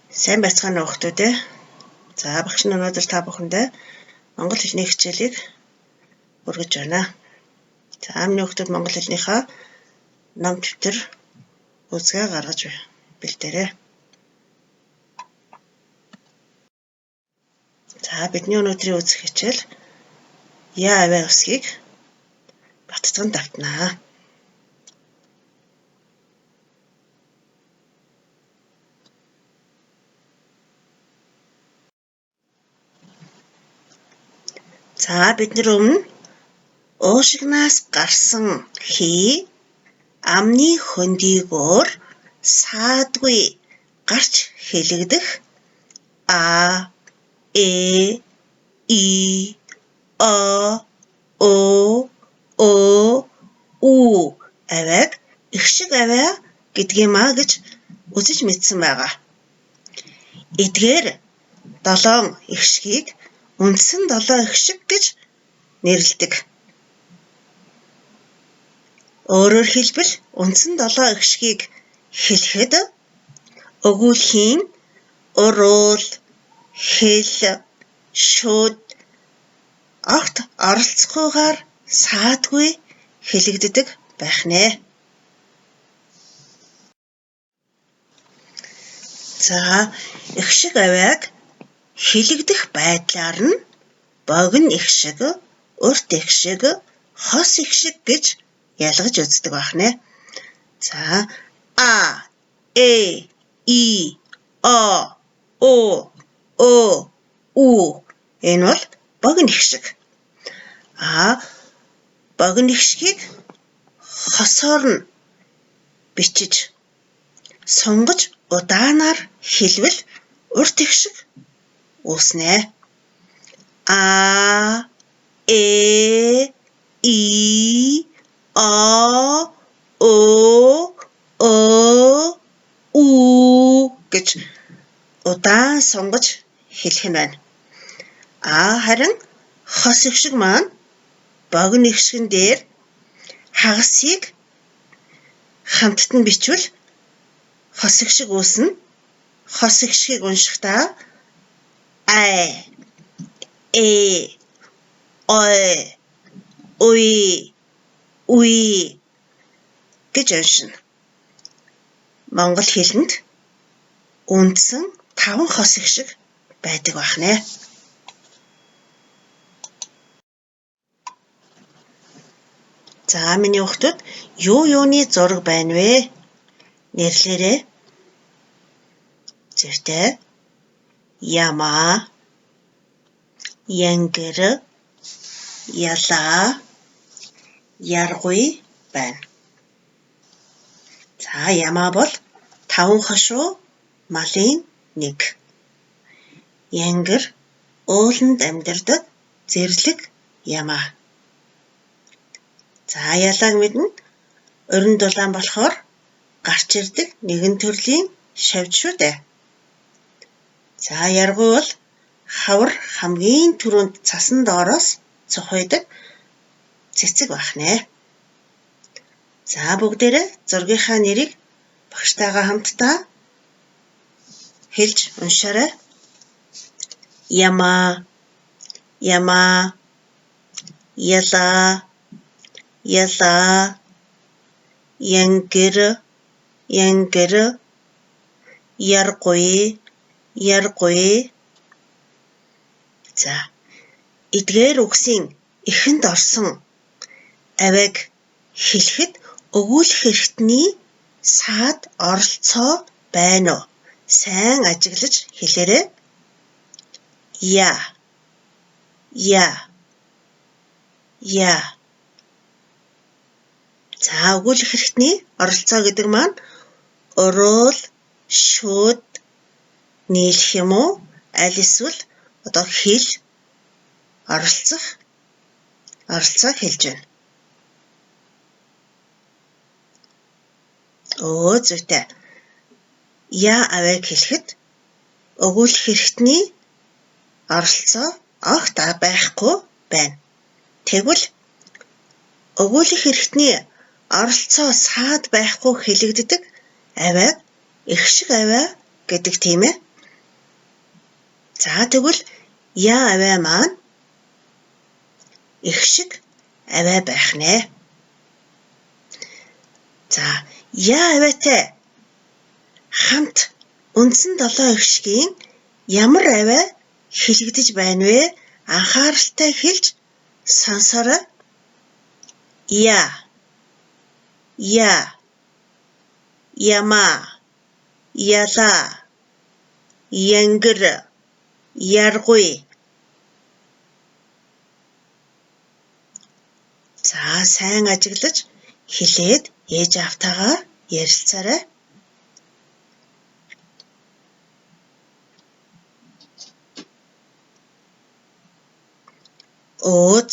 Сайн байцгаана уу хүмүүс ээ. За багш нь өнөөдөр та бүхэндээ монгол хэлний хичээлийг хүргэж байна. За амны хүмүүс монгол хэлнийхаа ном дэвтэр үзгээ гаргаж бэлдээрэй. За бидний өнөөдрийн үзэх хичээл Я аваа усгийг батцхан давтнаа. За бид нэр өмнө уушигнаас гарсан хий амны хөндийгөөр саадгүй гарч хэлэгдэх а э и о у аваад их шиг аваа гэдгиймээ гэж үзэж мэдсэн байгаа. Эдгээр 7 их шигийг үндсэн 7 их шиг гэж нэрлэдэг. Өөрөөр хэлбэл үндсэн 7 их шигийг хэлэхэд өгүүлхийн уруул, хэл, шүд огт оролцохгүйгээр саадгүй хэлэгддэг байх нэ. За их шиг авааг хэлэгдэх байдлаар нь богино их шиг, урт их шиг, хос их шиг гэж ялгаж үздэг байх нэ. За а э и о у энэ бол богино их шиг. Богино их шигийг хосоор нь бичиж сунгаж удаанаар хэлбэл урт их шиг үүснэ. А э и о у гэж удаан сунгаж хэлэх нь байна. Харин хос их шиг маань богино их шигэн дээр хагасыг хамтд нь бичвэл хос их шиг үүснэ. Хос их шигийг уншихдаа ай э ой уй гэж уншина. Монгол хэлэнд үндсэн 5 хос их шиг байдаг байх нэ. За миний хүүхдүүд юуны зураг байна вэ? Нэрлээрэй. Зэртэй ямаа, янгэр, ялаа, яргуй байна. За ямаа бол 5 хошуу малын нэг. Янгэр ууланд амьдардаг зэрлэг ямаа. За ялааг мэднэ. Орон дулаан болохоор гарч ирдэг нэгэн төрлийн шавж шүү дээ. За яргуй бол хавар хамгийн түрүүнд цасан доороос цухойдаг цэцэг байх нэ. За бүгдээрээ зургийнхаа нэрийг багштайгаа хамтдаа хэлж уншаарай. Ямаа, ямаа, ялаа, ялаа, янгэр, янгэр, яргуй, яргуй. За эдгээр үгсийн эхэнд орсон авааг хэлэхэд өгүүлэх эрхтний саад оролцоо байна уу? Сайн ажиглаж хэлээрэй. Я. За өгүүлэх эрхтний оролцоо гэдэг маань уруул, шүд нийлэх юм уу? Аль эсвэл хэл оролцоог хэлж байна. Зүйтэй. Я авааг хэлэхэд өгүүлэх эрхтний оролцоо огт байхгүй байна. Тэгвэл өгүүлэх эрхтний оролцоо саад байхгүй хэлэгддэг авааг их шиг аваа гэдэг тийм ээ. За тэгвэл яа аваа маань их шиг аваа байх нэ. За яа аваатай хамт үндсэн 7 их шигийн ямар аваа хилэгдэж байна вэ? Анхааралтай хэлж сонсоорой. Я, яма, яла, янгэр, яргуй. За сайн ажиглаж хэлээд ээж автаагаар ярилцаарай.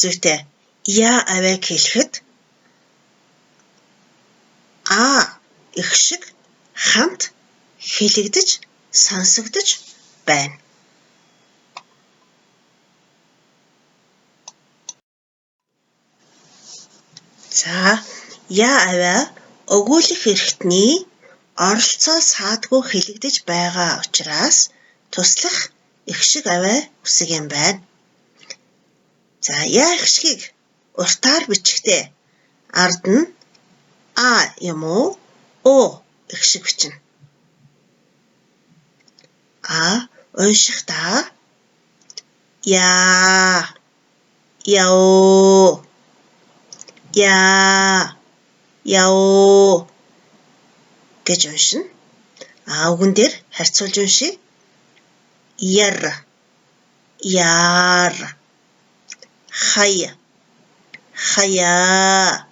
Зүйтэй. Яа аваа хэлэхэд их шиг хамт хилэгдэж сонсогдож байна. За яа аваа өгүүлэх эрхтний оролцоо саадгүй хилэгдэж байгаа учраас туслах их шиг аваа үсэг юм байна. За яа их шигийг уртаар бичихтэй ард нь юм уу их шиг бичнэ. Уншихдаа яо гэж уншина. Үгэн дээр харьцуулж уншия. Яар, хаяа,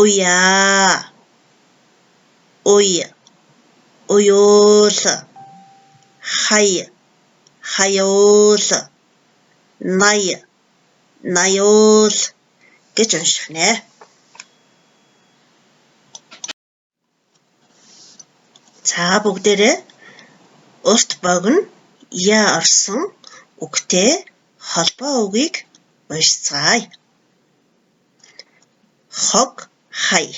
уяа, уюул, хаяул, наяул гэж унших нэ. За бүгдээрээ урт богино яа орсон үгтэй холбоо үгийг уншицгаая. Хог хай,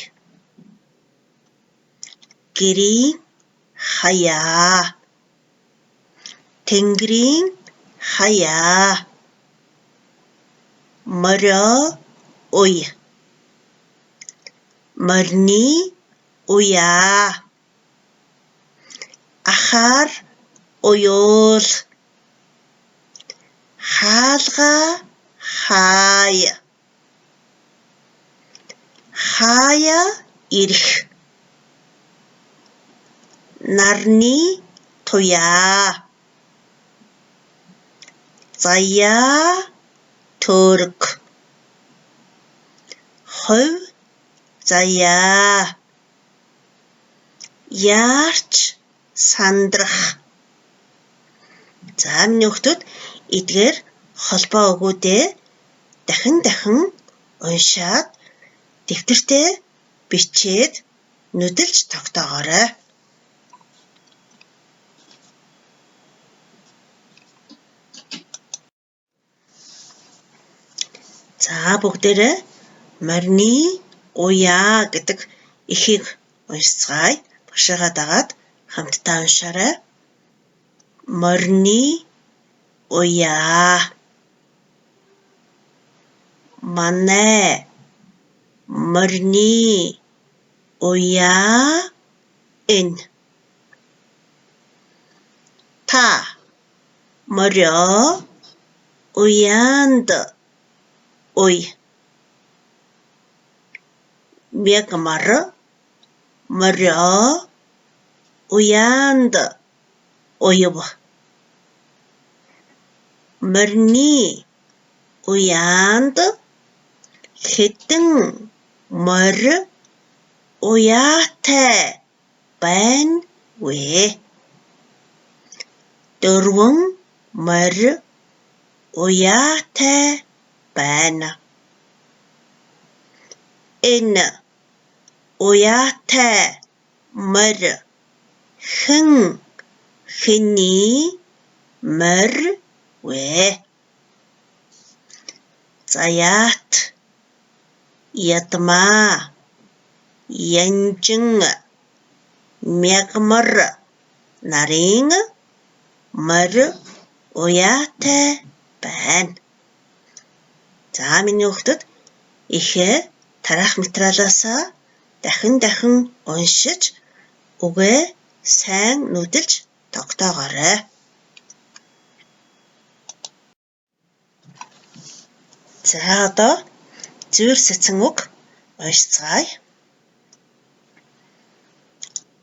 гэрийн хаяа, тэнгэрийн хаяа, морио уй, морины уяа, ахаар уюул, хаалгаа хаяа, хаяа ирэх, нарны туяа, заяа төрөг, хувь заяа, яарч сандрах. За миний хүүхдүүд эдгээр холбоо өгүүдээ дахин уншаад дэвтэртээ бичээд нүдэлж тогтоогоорой. За бүгдээрээ морины уяа гэдэг эхийг уншицгаая. Багшаагаа дагаад хамтдаа уншаарай. Морины уяа, манай морины уяа энэ. Та морио уяанд уй. Мягмар морио уяанд уйв. Морины уяанд хэдэн морь уяатай байна вэ? 4 морь уяатай байна. Энэ уяатай морь хэний морь вэ? Заяат, ядмаа, янжин, мягмар нарын морь уяатай байна. За миний хүүхдүүд ихээ тарах материалаасаа дахин уншиж үгээ сайн нүдэлж тогтоогоорой. За одоо зүйр сэцэн үг уншицгаая.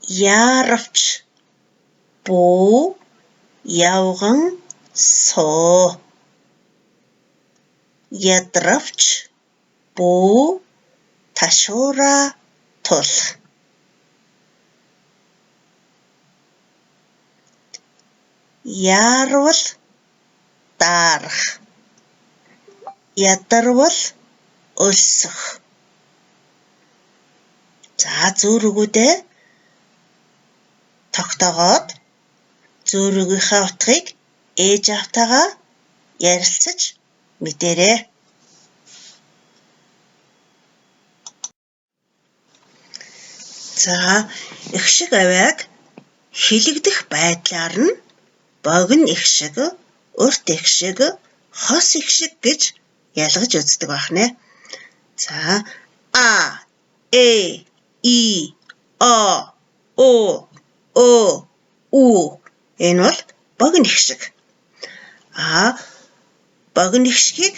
Яаравч бүү явган суу. Ядравч бүү ташуураа тул. Яарвал даарах. Ядарвал өлсөх. За зүйр үгүүдээ тогтоогоод зүйр үгийнхаа утгыг ээж автайгаа ярилцаж мэдээрэй. За их шиг авиаг хилэгдэх байдлаар нь богино их шиг, урт их шиг, хос их шиг гэж ялгаж үздэг байна. За а, э, и, о, у энэ бол богино их шиг. Богино их шигийг